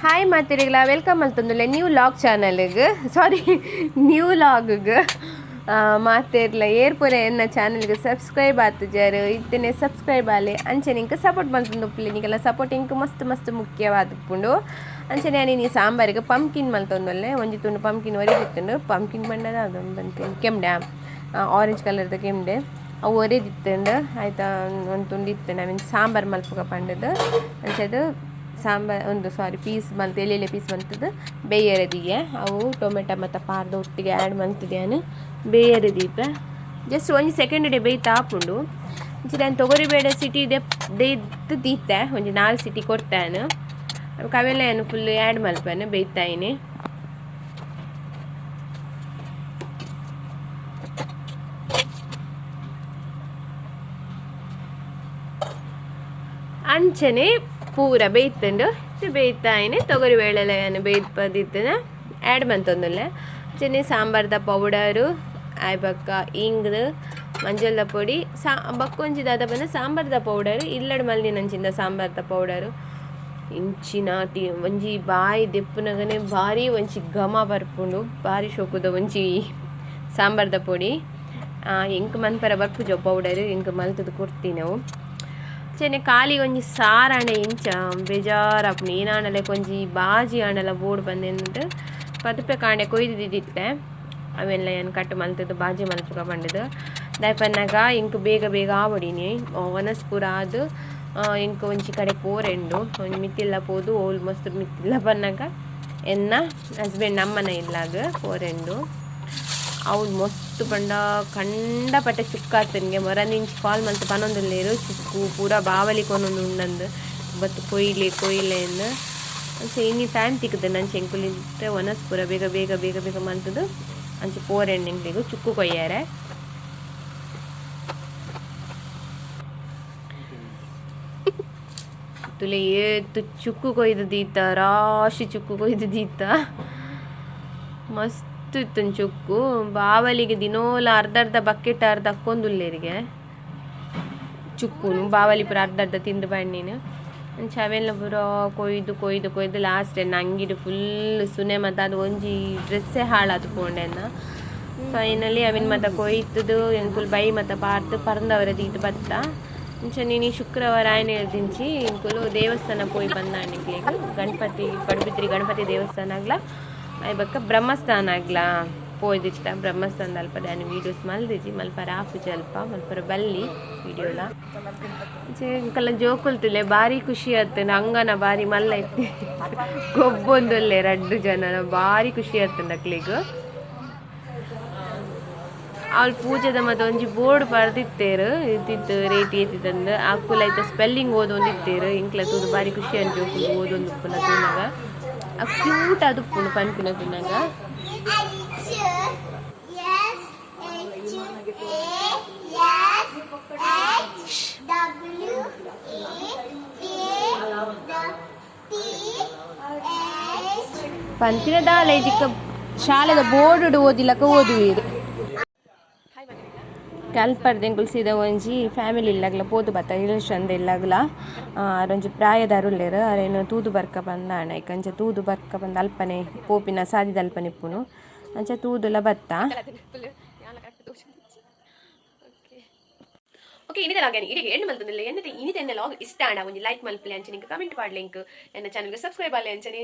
hi ಮಾತಿರಿಗಳ welcome ಅಂತಂದುಲ್ಲೆ new log ಚಾನಲ್ಗೆ ಸಾರಿ new ಲಾಗ್ಗೆ ಮಾತಿರ್ಲ ಏರ್ಪುರ ಎನ್ನ ಚಾನಲ್ಗೆ ಸಬ್ಸ್ಕ್ರೈಬ್ ಆತುಜಾರು ಇತ್ತನೆ ಸಬ್ಸ್ಕ್ರೈಬ್ ಆಲೆ ಅಂಚೆ ನಿಂಗೆ ಸಪೋರ್ಟ್ ಮಲ್ತೊಂದುಪ್ಪುಲೆ ನಿಂಗೆಲ್ಲ ಸಪೋರ್ಟ್ ಇಂಕ್ ಮಸ್ತ್ ಮಸ್ತ್ ಮುಖ್ಯವಾದುಪ್ಪುಂಡು ಅಂಚನೆ ನಾನು ನೀ ಸಾಂಬಾರಿಗೆ ಪಂಪ್ಕಿನ್ ಮಲ್ತೊಂದುಲ್ಲೆ ಒಂಜಿ ತುಂಡು ಪಂಪ್ಕಿನ್ ಒರಿದಿತ್ತುಂಡು ಪಂಪ್ಕಿನ್ ಬಣ್ಣದ ಅದೊಂದು ಬಂತು ಕೆಮ್ಡೆ ಆರೆಂಜ್ ಕಲರ್ದ ಕೆಮ್ಡೆ ಅವು ಒರಿದಿತ್ತುಂಡು ಆಯ್ತಾ ಒಂದು ತುಂಡು ಇತ್ತು ನಾವೇನು ಸಾಂಬಾರು ಮಲ್ಪಗ ಪಂಡದು ಅಂಚದು ಸಾಂಬಾರು ಒಂದು ಪೀಸ್ ಮಲ್ತು ಎಲೆ ಪೀಸ್ ಮಲ್ತದ್ದು ಬೇಯರದಿಗೆ ಅವು ಟೊಮೆಟೊ ಮತ್ತು ಪಾರ್ದು ಒಟ್ಟಿಗೆ ಆ್ಯಡ್ ಮಲ್ತಿದ್ಯಾನು ಬೇಯರದೀಪ ಜಸ್ಟ್ ಒಂಜಿ ಸೆಕೆಂಡ್ ಡೇ ಬೇಯ್ತಾ ಹಾಪುಂಡು ಇಂಚ ನಾನು ತೊಗರಿಬೇಳೆ ಸಿಟಿ ದೇಯ್ದು ದೀತೆ ಒಂಜಿ 4 ಸಿಟಿ ಕೊಡ್ತಾನು ಅವೆಲ್ಲ ಏನು ಫುಲ್ ಆ್ಯಡ್ ಮಲ್ಪಾನು ಬೇಯ್ತಾಯಿನಿ ಅಂಚನೆ ಪೂರ ಬೇಯ್ತಂಡು ಬೇಯ್ತಾಯಿನಿ ತೊಗರಿ ಬೇಳೆಲೆಯನ್ನು ಬೇಯ್ಪದಿತ್ತನ ಆ್ಯಡ್ ಮಂತೊಂದುಲ್ಲೆ ಅಂಚನೆ ಸಾಂಬಾರ್ದ ಪೌಡರು ಆಯ್ಬಕ್ಕ ಇಂಗ್ದು ಮಂಜಲ್ದ ಪೊಡಿ ಬಕ್ಕೊಂಜಿ ದಾದ ಬಂದ ಸಾಂಬಾರ್ದ ಪೌಡರ್ ಇಲ್ಲಡ್ ಮಲ್ದಿನಂಚಿಂದ ಸಾಂಬಾರ್ದ ಪೌಡರು ಇಂಚಿನ ಒಂಜಿ ಬಾಯಿ ದೆಪ್ಪುನಗನೆ ಭಾರಿ ಒಂಜಿ ಘಮ ಬರ್ಪುಂಡು ಭಾರಿ ಶೋಕುದ ಒಂಜಿ ಸಾಂಬಾರ್ದ ಪೊಡಿ ಇಂಕ್ ಮನ್ಪರ ಬರ್ಪುಜೋ ಪೌಡರ್ ಇಂಕ್ ಮಲ್ತದು ಕೊಡ್ತೀವಿ ನಾವು ಚೆನ್ನೆ ಖಾಲಿ ಒಂಜಿ ಸಾರಾಣೆ ಇಂಚ ಬೇಜಾರಾಪುಂಡು ಏನಾಣಲೆ ಕೊಂಜಿ ಬಾಜಿ ಆಣಲ ಬೋರ್ಡ್ ಬಂದೆಂದು ಪದುಪೆ ಕಾಂಡೆ ಕೊಯ್ದಿದ್ದಿತ್ತೆ ಅವೆಲ್ಲ ಏನು ಕಟ್ ಮಲ್ತದ್ದು ಬಾಜಿ ಮಲ್ಪಗ ಬಂಡದು ದಾಯಪನ್ನಾಗ ಇಂಕ್ ಬೇಗ ಬೇಗ ಆವಡಿನಿ ಒನಸ್ಪುರ ಅದು ಇಂಕ್ ಒಂಜಿ ಕಡೆ ಪೋರೆಂಡು ಒಂಜಿ ಮಿತ್ತಿಲ್ಲ ಪೋದು ಆಲ್ಮೋಸ್ಟ್ ಮಿತ್ತಿಲ್ಲ ಬನ್ನಾಗ ಎನ್ನ ಹಸ್ಬೆಂಡ್ ಅಮ್ಮನ ಇಲ್ಲಾಗ ಪೋರೆಂಡು ಅವ್ಳು ಮಸ್ತ್ ಪಂಡ ಕಂಡಪಟ್ಟ ಚುಕ್ಕಾತನಿಗೆ ಮರನಿಂಚು ಕಾಲ್ ಮಲ್ತು ಪನೊಂದುಲ್ಲೇರು ಚುಕ್ಕು ಪೂರ ಬಾವಲಿ ಕೊನೊಂದು ಉಂಡಂದು ಬತ್ತು ಕೊಯ್ಲೆ ಅಂದು ಅಂಚೆ ಇನ್ನಿ ಟೈಮ್ ತಿಕ್ಕದು ನಂಚೆ ಎಂಕುಲಿದ್ರೆ ಒನಸ್ಪುರ ಬೇಗ ಬೇಗ ಬೇಗ ಬೇಗ ಮಲ್ತದು ಅಂಚೆ ಪೋರೆಂಡು ಎಂಕ್ಲಿಗೂ ಚುಕ್ಕು ಕೊಯ್ಯಾರೆ ತುಲೆ ಏತು ಚುಕ್ಕು ಕೊಯ್ದು ದೀತ ರಾಶಿ ಚುಕ್ಕು ಕೊಯ್ದು ದೀತ ಮಸ್ತ್ ಇತ್ತು ಚುಕ್ಕು ಬಾವಲಿಗೆ ದಿನೋಲ ಅರ್ಧ ಬಕೆಟ್ ಅರ್ಧ ಹಾಕೊಂದುಲ್ಲೇರಿಗೆ ಚುಕ್ಕುನು ಬಾವಲಿ ಪುರ ಅರ್ಧ ತಿಂದು ಬಣ್ಣೀನು ಅಂಚೆ ಅವೆಲ್ಲ ಪುರ ಕೊಯ್ದು ಲಾಸ್ಟ್ ನಂಗಿಡು ಫುಲ್ ಸುನೆ ಮತ್ತು ಅದು ಒಂಜಿ ಡ್ರೆಸ್ಸೇ ಹಾಳಾದು ಪೋಂಡೆನ ಫೈನಲಿ ಅವಿನ ಮತ್ತು ಕೊಯ್ತದು ಫುಲ್ ಬೈ ಮತ್ತು ಪಾರ್ದು ಪರಂದವರ ದೀತು ಬತ್ತ ಇಂಚೆ ನೀನು ಶುಕ್ರವಾರ ಆಯ್ನೆ ದಿಂಚಿ ಇಂಕುಲು ದೇವಸ್ಥಾನ ಪೋಯಿ ಬಂದಾಣಿಗ್ಲಿಗೆ ಗಣಪತಿ ಪಡುಬಿದ್ರಿ ಗಣಪತಿ ದೇವಸ್ಥಾನ ಆಗ್ಲ ಅಯ್ಯಕ್ಕ ಬ್ರಹ್ಮಸ್ಥಾನ ಆಗ್ಲಾ ಪೋಯ್ದಿತ್ತ ಬ್ರಹ್ಮಸ್ಥಾನದ ಅಲ್ಪ ನಾನು ವೀಡಿಯೋಸ್ ಮಲ್ದಿಜಿ ಮಲ್ಪರ ಆಪುಜಿ ಅಲ್ಪ ಮಲ್ಪರ ಬಲ್ಲಿ ವೀಡಿಯೋಲ ಇಂಕಲ್ಲ ಜೋಕುಲ್ತಿಲೆ ಭಾರಿ ಖುಷಿ ಆಯ್ತು ಅಂಗನ ಭಾರಿ ಮಲ್ಲ ಇತ್ತು ಗೊಬ್ಬೊಂದುಲ್ಲೆ 2 ಜನ ಭಾರಿ ಖುಷಿ ಆಯ್ತು ನಕ್ಲಿಗೂ ಅವಳು ಪೂಜೆದ ಮತ್ತು ಒಂಜಿ ಬೋರ್ಡ್ ಬರ್ದಿತ್ತೇರು ಇದ್ದಿತ್ತು ರೇಟ್ ಏತಿತ್ತಂದು ಅಕ್ಕುಲೈತ ಸ್ಪೆಲ್ಲಿಂಗ್ ಓದೊಂದಿತ್ತೇರು ಇಂಕ್ಲ ತೂದು ಭಾರಿ ಖುಷಿ ಅಂತ ಜೋಕುಲು ಓದೊಂದು ಉಪ್ಪುನ ತೂನಾಗ ಕ್ಯೂಟ್ ಅದು ಪುಣ ಪನ್ಪಿನ ತಿನ್ನಾಗ ಪನ್ಪಿನ ದಾಲ ಇದಕ್ಕೆ ಶಾಲೆದ ಬೋರ್ಡ್ ಓದಿಲಕ್ಕ ಓದುವೀರು ಕಲ್ಪರ್ದೆಂಗುಲು ಸೀದ ಒಂಜಿ ಫ್ಯಾಮಿಲಿ ಇಲ್ಲಾಗ್ಲ ಪೋದು ಬತ್ತ ರಿಲೇಷನ್ ಇಲ್ಲಾಗ್ಲ ಅರೊಂಜಿ ಪ್ರಾಯದಾರುಲ್ಲೇರು ಅರೇನು ತೂದು ಬರ್ಕ ಬಂದಾಣ ಅಂಚೆ ತೂದು ಬರ್ಕ ಬಂದ ಅಲ್ಪನೆ ಪೋಪಿನ ಸಾದಿದ ಅಲ್ಪನೆ ಇಪ್ಪುನು ಅಂಚೆ ತೂದುಲ ಬತ್ತ ಓಕೆ ಇನ್ನಿದ ಲಾಗ್ ಇಡಿಗೆ ಎಣ್ಣೆ ಮಲ್ತಂದಿಲ್ಲ ಎನ್ನತೆ ಇನ್ನಿದ ಲಾಗ್ ಇಷ್ಟ ಆಂಡ ಒಂಜಿ ಲೈಕ್ ಮಲ್ಪಲೆ ಅಂಚೆ ನಿಂಗೆ ಕಮೆಂಟ್ ಪಾಡ್ಲೆ ಎಂಕ್ ಎನ್ನ ಚಾನಲ್ಗೆ ಸಬ್ಸ್ಕ್ರೈಬ್ ಆಲೆ ಅಂಚನೆ